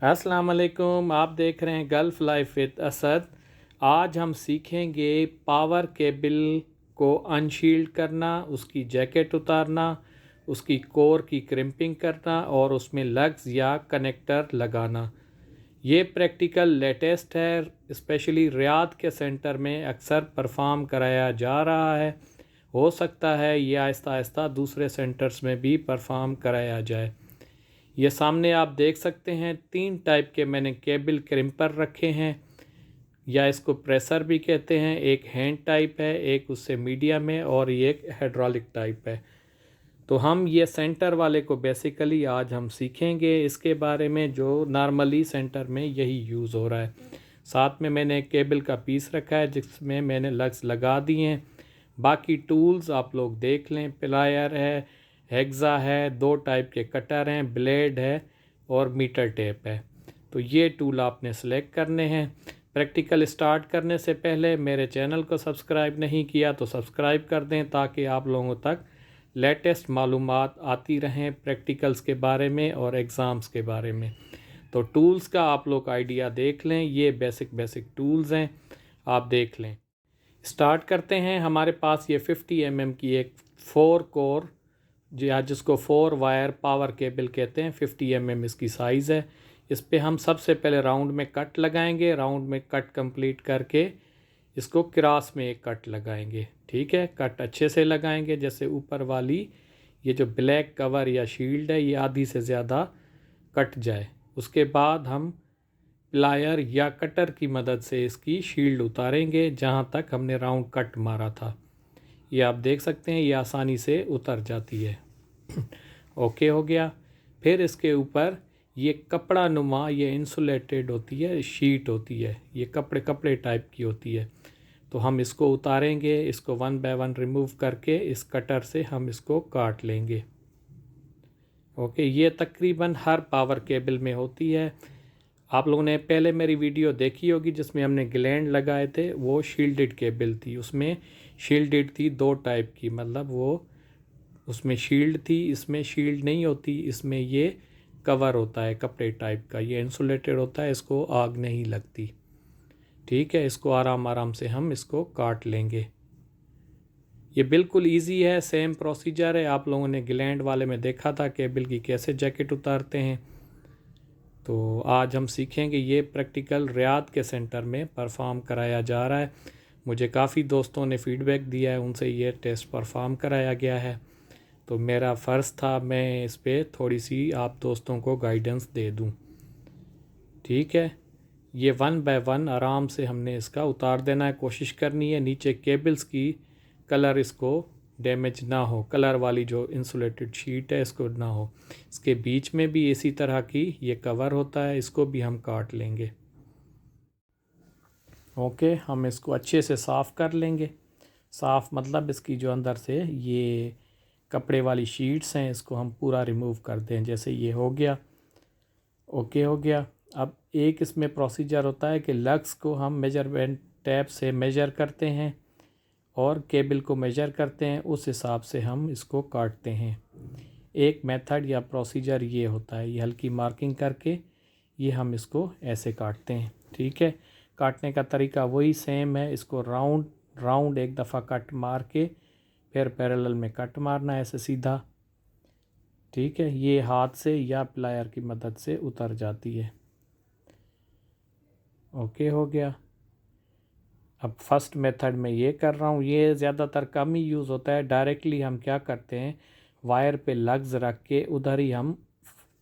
अस्सलाम वालेकुम। आप देख रहे हैं गल्फ़ लाइफ विद असद। आज हम सीखेंगे पावर केबल को अनशील्ड करना, उसकी जैकेट उतारना, उसकी कोर की क्रिम्पिंग करना और उसमें लग्स या कनेक्टर लगाना। ये प्रैक्टिकल लेटेस्ट है, स्पेशली रियाद के सेंटर में अक्सर परफॉर्म कराया जा रहा है। हो सकता है ये आहिस्ता आहिस्ता दूसरे सेंटर्स में भी परफॉर्म कराया जाए। ये सामने आप देख सकते हैं 3 टाइप के मैंने केबल क्रिम्पर रखे हैं, या इसको प्रेसर भी कहते हैं। एक हैंड टाइप है, एक उससे मीडियम है और ये एक हाइड्रोलिक टाइप है। तो हम ये सेंटर वाले को बेसिकली आज हम सीखेंगे इसके बारे में, जो नॉर्मली सेंटर में यही यूज़ हो रहा है। साथ में मैंने एक केबल का पीस रखा है जिसमें मैंने लग्स लगा दिए हैं। बाकी टूल्स आप लोग देख लें, प्लायर है, हेक्सा है, 2 टाइप के कटर हैं, ब्लेड है और मीटर टेप है। तो ये टूल आपने सेलेक्ट करने हैं। प्रैक्टिकल स्टार्ट करने से पहले मेरे चैनल को सब्सक्राइब नहीं किया तो सब्सक्राइब कर दें, ताकि आप लोगों तक लेटेस्ट मालूमात आती रहें प्रैक्टिकल्स के बारे में और एग्ज़ाम्स के बारे में। तो टूल्स का आप लोग आइडिया देख लें, ये बेसिक टूल्स हैं, आप देख लें। स्टार्ट करते हैं। हमारे पास ये 50 की एक 4 कोर, या जिसको 4 वायर पावर केबल कहते हैं, 50 इसकी साइज़ है। इस पे हम सबसे पहले राउंड में कट लगाएंगे। राउंड में कट कंप्लीट करके इसको क्रॉस में एक कट लगाएंगे। ठीक है, कट अच्छे से लगाएंगे, जैसे ऊपर वाली ये जो ब्लैक कवर या शील्ड है ये आधी से ज़्यादा कट जाए। उसके बाद हम प्लायर या कटर की मदद से इसकी शील्ड उतारेंगे जहाँ तक हमने राउंड कट मारा था। ये आप देख सकते हैं, ये आसानी से उतर जाती है। ओके हो गया। फिर इसके ऊपर ये कपड़ा नुमा, ये इंसुलेटेड होती है, शीट होती है, ये कपड़े टाइप की होती है। तो हम इसको उतारेंगे, इसको 1 बाय 1 रिमूव करके इस कटर से हम इसको काट लेंगे। ओके, ये तकरीबन हर पावर केबल में होती है। आप लोगों ने पहले मेरी वीडियो देखी होगी जिसमें हमने ग्लैंड लगाए थे, वो शील्डेड केबल थी। उसमें शील्डेड थी 2 टाइप की, मतलब वो उसमें शील्ड थी, इसमें शील्ड नहीं होती, इसमें ये कवर होता है कपड़े टाइप का, ये इंसुलेटेड होता है, इसको आग नहीं लगती। ठीक है, इसको आराम आराम से हम इसको काट लेंगे। ये बिल्कुल इजी है, सेम प्रोसीजर है। आप लोगों ने ग्लैंड वाले में देखा था केबल की कैसे जैकेट उतारते हैं। तो आज हम सीखेंगे, ये प्रैक्टिकल रियाद के सेंटर में परफॉर्म कराया जा रहा है। मुझे काफ़ी दोस्तों ने फीडबैक दिया है, उनसे ये टेस्ट परफॉर्म कराया गया है। तो मेरा फ़र्ज़ था मैं इस पर थोड़ी सी आप दोस्तों को गाइडेंस दे दूं। ठीक है, ये 1 बाय 1 आराम से हमने इसका उतार देना है। कोशिश करनी है नीचे केबल्स की कलर इसको डैमेज ना हो, कलर वाली जो इंसुलेटेड शीट है इसको ना हो। इसके बीच में भी इसी तरह की ये कवर होता है, इसको भी हम काट लेंगे। ओके, हम इसको अच्छे से साफ़ कर लेंगे। साफ़ मतलब इसकी जो अंदर से ये कपड़े वाली शीट्स हैं इसको हम पूरा रिमूव कर दें। जैसे ये हो गया, ओके हो गया। अब एक इसमें प्रोसीजर होता है कि लग्स को हम मेजरमेंट टैप से मेजर करते हैं और केबल को मेजर करते हैं, उस हिसाब से हम इसको काटते हैं। एक मेथड या प्रोसीजर ये होता है, ये हल्की मार्किंग करके ये हम इसको ऐसे काटते हैं। ठीक है, काटने का तरीका वही सेम है। इसको राउंड राउंड एक दफ़ा कट मार के फिर पैरेलल में कट मारना है ऐसे सीधा। ठीक है, ये हाथ से या प्लायर की मदद से उतर जाती है। ओके हो गया। अब फर्स्ट मेथड में ये कर रहा हूँ, ये ज़्यादातर कम ही यूज़ होता है। डायरेक्टली हम क्या करते हैं, वायर पे लग्स रख के उधर ही हम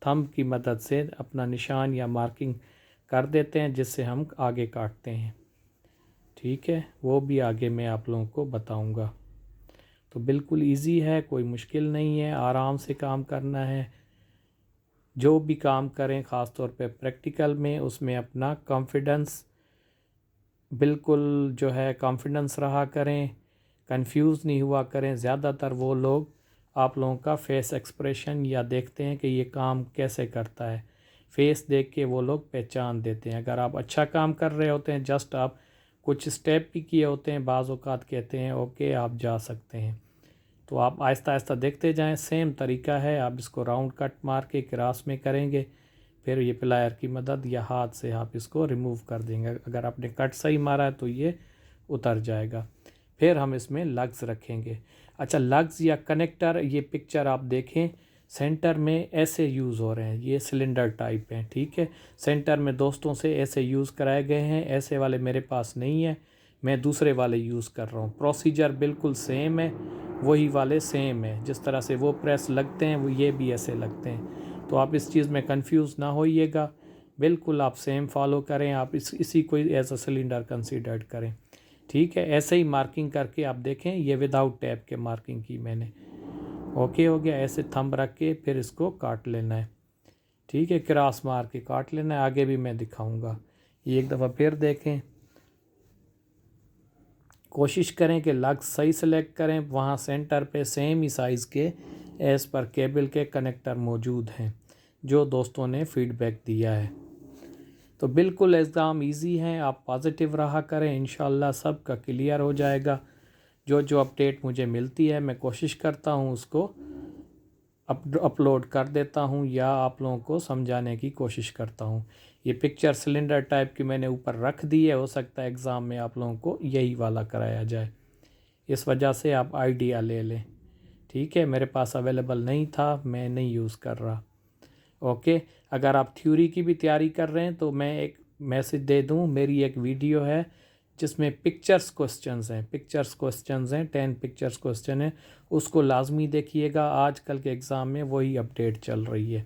थंब की मदद से अपना निशान या मार्किंग कर देते हैं, जिससे हम आगे काटते हैं। ठीक है, वो भी आगे मैं आप लोगों को बताऊंगा। तो बिल्कुल इजी है, कोई मुश्किल नहीं है, आराम से काम करना है। जो भी काम करें, ख़ास तौर पे प्रैक्टिकल में, उसमें अपना कॉन्फिडेंस बिल्कुल जो है कॉन्फिडेंस रहा करें, कंफ्यूज नहीं हुआ करें। ज़्यादातर वो लोग आप लोगों का फेस एक्सप्रेशन या देखते हैं कि ये काम कैसे करता है, फेस देख के वो लोग पहचान देते हैं। अगर आप अच्छा काम कर रहे होते हैं, जस्ट आप कुछ स्टेप भी किए होते हैं, बाज़ औक़ात कहते हैं ओके आप जा सकते हैं। तो आप आहिस्ता आहिस्ता देखते जाएं, सेम तरीका है। आप इसको राउंड कट मार के क्रॉस में करेंगे, फिर ये प्लायर की मदद या हाथ से आप इसको रिमूव कर देंगे। अगर आपने कट सही मारा है तो ये उतर जाएगा। फिर हम इसमें लग्स रखेंगे। अच्छा, लग्स या कनेक्टर, ये पिक्चर आप देखें सेंटर में ऐसे यूज़ हो रहे हैं, ये सिलेंडर टाइप हैं, ठीक है। सेंटर में दोस्तों से ऐसे यूज़ कराए गए हैं, ऐसे वाले मेरे पास नहीं है, मैं दूसरे वाले यूज़ कर रहा हूँ। प्रोसीजर बिल्कुल सेम है, वही वाले सेम है, जिस तरह से वो प्रेस लगते हैं वो ये भी ऐसे लगते हैं। तो आप इस चीज़ में कंफ्यूज ना होइएगा, बिल्कुल आप सेम फॉलो करें, आप इसी को एज अ सिलेंडर कंसीडर्ड करें, ठीक है। ऐसे ही मार्किंग करके आप देखें, ये विदाउट टैप के मार्किंग की मैंने। ओके हो गया। ऐसे थंब रख के फिर इसको काट लेना है, ठीक है, क्रॉस मार के काट लेना है। आगे भी मैं दिखाऊंगा, ये एक दफ़ा फिर देखें। कोशिश करें कि लग सही सेलेक्ट करें, वहाँ सेंटर पे सेम ही साइज़ के एज़ पर केबल के कनेक्टर मौजूद हैं जो दोस्तों ने फीडबैक दिया है। तो बिल्कुल एग्ज़ाम इजी है, आप पॉजिटिव रहा करें, इंशाल्लाह सब का क्लियर हो जाएगा। जो जो अपडेट मुझे मिलती है मैं कोशिश करता हूँ उसको अपलोड कर देता हूँ या आप लोगों को समझाने की कोशिश करता हूँ। ये पिक्चर सिलेंडर टाइप की मैंने ऊपर रख दी है, हो सकता है एग्ज़ाम में आप लोगों को यही वाला कराया जाए, इस वजह से आप आइडिया ले लें, ठीक है। मेरे पास अवेलेबल नहीं था, मैं नहीं यूज़ कर रहा। ओके, अगर आप थ्योरी की भी तैयारी कर रहे हैं तो मैं एक मैसेज दे दूं, मेरी एक वीडियो है जिसमें पिक्चर्स क्वेश्चंस हैं, 10 पिक्चर्स क्वेश्चन हैं, उसको लाजमी देखिएगा। आजकल के एग्ज़ाम में वही अपडेट चल रही है,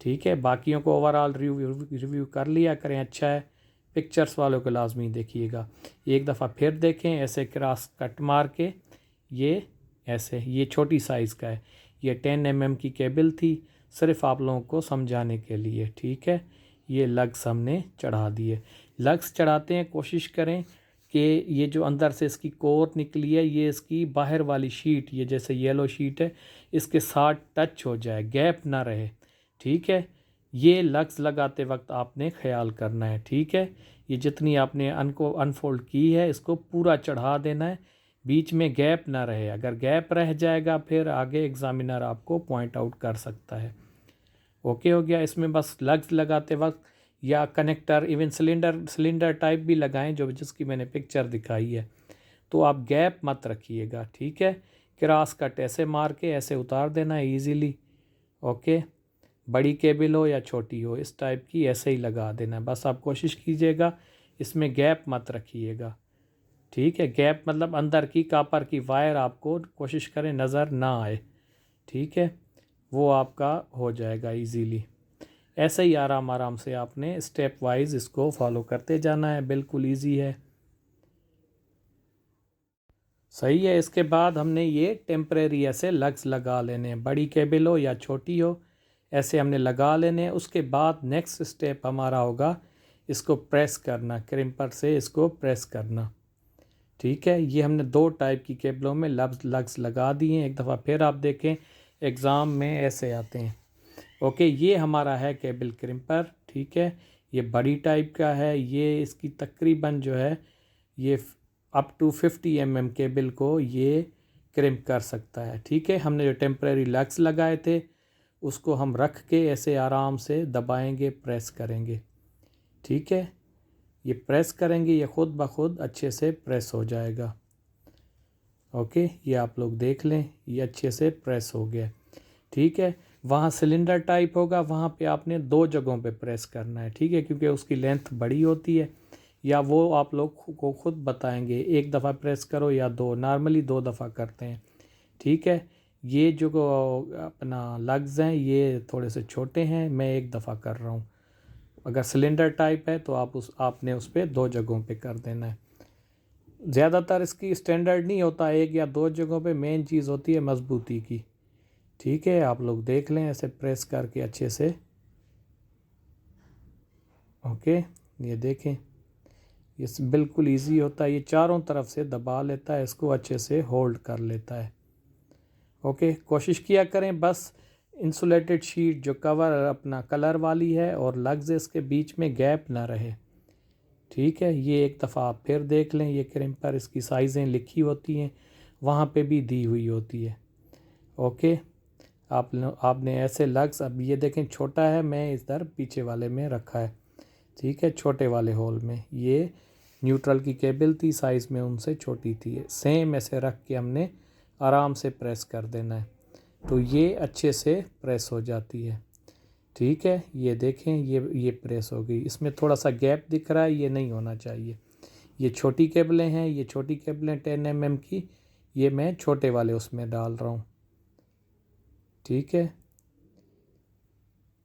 ठीक है। बाकियों को ओवरऑल रिव्यू कर लिया करें, अच्छा है, पिक्चर्स वालों को लाजमी देखिएगा। एक दफ़ा फिर देखें, ऐसे क्रॉस कट मार के, ये ऐसे, ये छोटी साइज़ का है, ये 10 mm की केबल थी, सिर्फ आप लोगों को समझाने के लिए, ठीक है। ये लग्स हमने चढ़ा दिए। लग्स चढ़ाते हैं कोशिश करें कि ये जो अंदर से इसकी कोर निकली है, ये इसकी बाहर वाली शीट, ये जैसे येलो शीट है, इसके साथ टच हो जाए, गैप ना रहे, ठीक है। ये लग्स लगाते वक्त आपने ख्याल करना है, ठीक है। ये जितनी आपने अनफोल्ड की है इसको पूरा चढ़ा देना है, बीच में गैप ना रहे। अगर गैप रह जाएगा फिर आगे एग्ज़ामिनर आपको पॉइंट आउट कर सकता है। ओके हो गया। इसमें बस लग्स लगाते वक्त या कनेक्टर, इवन सिलेंडर टाइप भी लगाएं जो जिसकी मैंने पिक्चर दिखाई है, तो आप गैप मत रखिएगा, ठीक है। क्रॉस कट ऐसे मार के ऐसे उतार देना है ईज़िली। ओके, बड़ी केबल हो या छोटी हो, इस टाइप की ऐसे ही लगा देना है। बस आप कोशिश कीजिएगा इसमें गैप मत रखिएगा, ठीक है। गैप मतलब अंदर की कापर की वायर आपको कोशिश करें नज़र ना आए, ठीक है, वो आपका हो जाएगा इजीली। ऐसे ही आराम आराम से आपने स्टेप वाइज इसको फॉलो करते जाना है, बिल्कुल इजी है, सही है। इसके बाद हमने ये टेम्परेरी ऐसे लग्स लगा लेने हैं, बड़ी केबल हो या छोटी हो, ऐसे हमने लगा लेने हैं। उसके बाद नेक्स्ट स्टेप हमारा होगा इसको प्रेस करना, क्रिम्पर से इसको प्रेस करना, ठीक है। ये हमने 2 टाइप की केबलों में लग्स लगा दिए हैं। एक दफ़ा फिर आप देखें एग्ज़ाम में ऐसे आते हैं। ओके, ये हमारा है केबल क्रिम्पर, ठीक है। ये बड़ी टाइप का है, ये इसकी तकरीबन जो है ये अप टू 50 mm केबल को ये क्रिम्प कर सकता है, ठीक है। हमने जो टेम्परेरी लग्स लगाए थे उसको हम रख के ऐसे आराम से दबाएंगे, प्रेस करेंगे, ठीक है। ये प्रेस करेंगे, ये ख़ुद ब खुद अच्छे से प्रेस हो जाएगा। ओके, ये आप लोग देख लें, ये अच्छे से प्रेस हो गया, ठीक है। वहाँ सिलेंडर टाइप होगा, वहाँ पे आपने 2 जगहों पे प्रेस करना है, ठीक है, क्योंकि उसकी लेंथ बड़ी होती है, या वो आप लोग को खुद बताएंगे, एक दफ़ा प्रेस करो या 2, नॉर्मली 2 दफ़ा करते हैं, ठीक है। ये जो अपना लग्स हैं ये थोड़े से छोटे हैं, मैं एक दफ़ा कर रहा हूँ। अगर सिलेंडर टाइप है तो आपने उस पर 2 जगहों पे कर देना है। ज़्यादातर इसकी स्टैंडर्ड नहीं होता, 1 या 2 जगहों पे, मेन चीज़ होती है मजबूती की, ठीक है। आप लोग देख लें ऐसे प्रेस करके अच्छे से। ओके, ये देखें, ये बिल्कुल इजी होता है, ये चारों तरफ से दबा लेता है, इसको अच्छे से होल्ड कर लेता है। ओके, कोशिश किया करें बस इंसुलेटेड शीट जो कवर अपना कलर वाली है और लग्स इसके बीच में गैप ना रहे, ठीक है। ये एक दफ़ा आप फिर देख लें, ये क्रिम्पर इसकी साइज़ें लिखी होती हैं, वहाँ पे भी दी हुई होती है। ओके, आपने ऐसे लग्स, अब ये देखें छोटा है, मैं इधर पीछे वाले में रखा है, ठीक है, छोटे वाले होल में। ये न्यूट्रल की केबल थी, साइज़ में उनसे छोटी थी। सेम ऐसे रख के हमने आराम से प्रेस कर देना है, तो ये अच्छे से प्रेस हो जाती है। ठीक है, ये देखें, ये प्रेस हो गई। इसमें थोड़ा सा गैप दिख रहा है, ये नहीं होना चाहिए। ये छोटी केबलें हैं, ये छोटी केबलें 10 mm की, ये मैं छोटे वाले उसमें डाल रहा हूँ। ठीक है,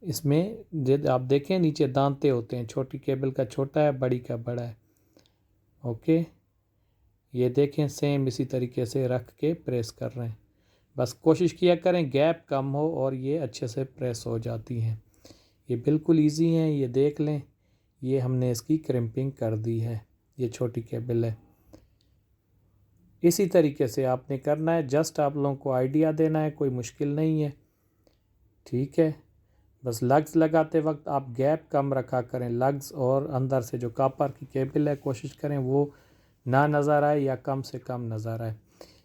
इसमें आप देखें नीचे दांते होते हैं, छोटी केबल का छोटा है, बड़ी का बड़ा है। ओके, ये देखें सेम इसी तरीके से रख के प्रेस कर रहे हैं। बस कोशिश किया करें गैप कम हो और ये अच्छे से प्रेस हो जाती हैं। ये बिल्कुल इजी हैं, ये देख लें। ये हमने इसकी क्रिम्पिंग कर दी है, ये छोटी केबल है। इसी तरीके से आपने करना है, जस्ट आप लोगों को आइडिया देना है, कोई मुश्किल नहीं है। ठीक है, बस लग्स लगाते वक्त आप गैप कम रखा करें। लग्स और अंदर से जो कॉपर की केबल है, कोशिश करें वो ना नज़र आए या कम से कम नज़र आए।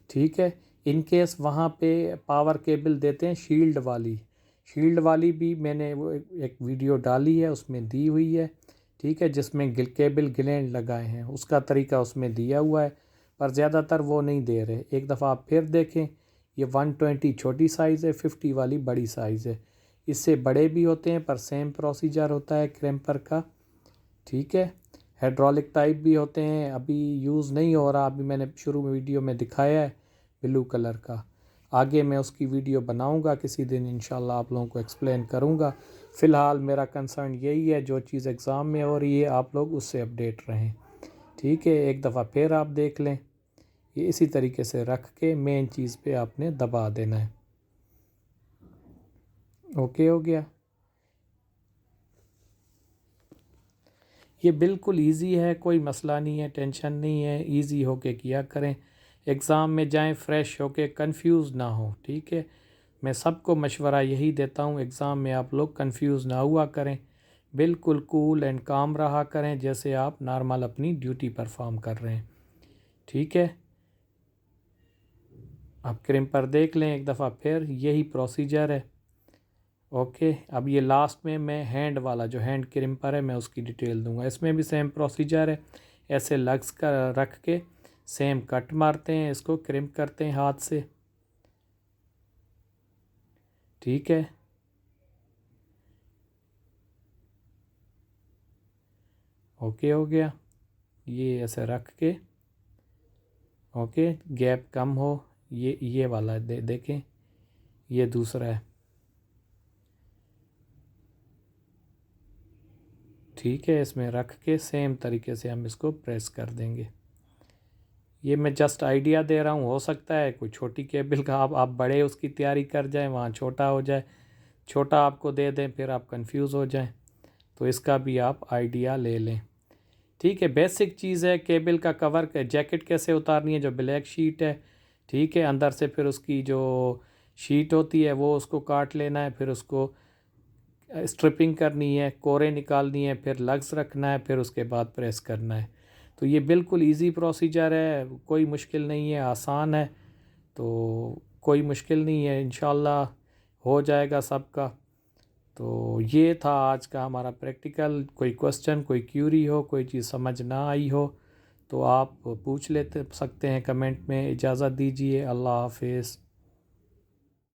ठीक है, इन केस वहाँ पे पावर केबल देते हैं शील्ड वाली भी मैंने वो एक वीडियो डाली है, उसमें दी हुई है। ठीक है, जिसमें केबल ग्लैंड लगाए हैं, उसका तरीका उसमें दिया हुआ है, पर ज़्यादातर वो नहीं दे रहे। एक दफ़ा आप फिर देखें, ये 120 छोटी साइज़ है, 50 वाली बड़ी साइज़ है। इससे बड़े भी होते हैं, पर सेम प्रोसीजर होता है क्रैम्पर का। ठीक है, हाइड्रोलिक टाइप भी होते हैं, अभी यूज़ नहीं हो रहा, अभी मैंने शुरू में वीडियो में दिखाया है ब्लू कलर का। आगे मैं उसकी वीडियो बनाऊंगा किसी दिन, इंशाल्लाह आप लोगों को एक्सप्लेन करूंगा। फ़िलहाल मेरा कंसर्न यही है, जो चीज़ एग्ज़ाम में हो रही है आप लोग उससे अपडेट रहें। ठीक है, एक दफ़ा फिर आप देख लें, ये इसी तरीके से रख के मेन चीज़ पे आपने दबा देना है। ओके हो गया। ये बिल्कुल इजी है, कोई मसला नहीं है, टेंशन नहीं है, इजी होके किया करें। एग्ज़ाम में जाएं फ्रेश होके, कंफ्यूज ना हो। ठीक है, मैं सबको मशवरा यही देता हूँ, एग्ज़ाम में आप लोग कंफ्यूज ना हुआ करें, बिल्कुल कूल एंड काम रहा करें, जैसे आप नॉर्मल अपनी ड्यूटी परफॉर्म कर रहे हैं। ठीक है, आप क्रिम्पर देख लें एक दफ़ा फिर, यही प्रोसीजर है। ओके, अब ये लास्ट में मैं हैंड वाला जो हैंड क्रिम्पर है मैं उसकी डिटेल दूंगा। इसमें भी सेम प्रोसीजर है, ऐसे लग्स का रख के सेम कट मारते हैं, इसको क्रिम्प करते हैं हाथ से। ठीक है, ओके हो गया। ये ऐसे रख के, ओके, गैप कम हो, ये वाला देखें, ये दूसरा है। ठीक है, इसमें रख के सेम तरीके से हम इसको प्रेस कर देंगे। ये मैं जस्ट आइडिया दे रहा हूँ, हो सकता है कोई छोटी केबल का आप बड़े उसकी तैयारी कर जाएं, वहाँ छोटा हो जाए, छोटा आपको दे दें, फिर आप कंफ्यूज हो जाएं, तो इसका भी आप आइडिया ले लें। ठीक है, बेसिक चीज़ है, केबल का कवर जैकेट कैसे उतारनी है, जो ब्लैक शीट है। ठीक है, अंदर से फिर उसकी जो शीट होती है वो उसको काट लेना है, फिर उसको स्ट्रिपिंग करनी है, कोरे निकालनी है, फिर लग्स रखना है, फिर उसके बाद प्रेस करना है। तो ये बिल्कुल इजी प्रोसीजर है, कोई मुश्किल नहीं है, आसान है, तो कोई मुश्किल नहीं है, इंशाल्लाह हो जाएगा सबका। तो ये था आज का हमारा प्रैक्टिकल। कोई क्वेश्चन, कोई क्यूरी हो, कोई चीज़ समझ ना आई हो तो आप पूछ सकते हैं कमेंट में। इजाज़त दीजिए, अल्लाह हाफिज़।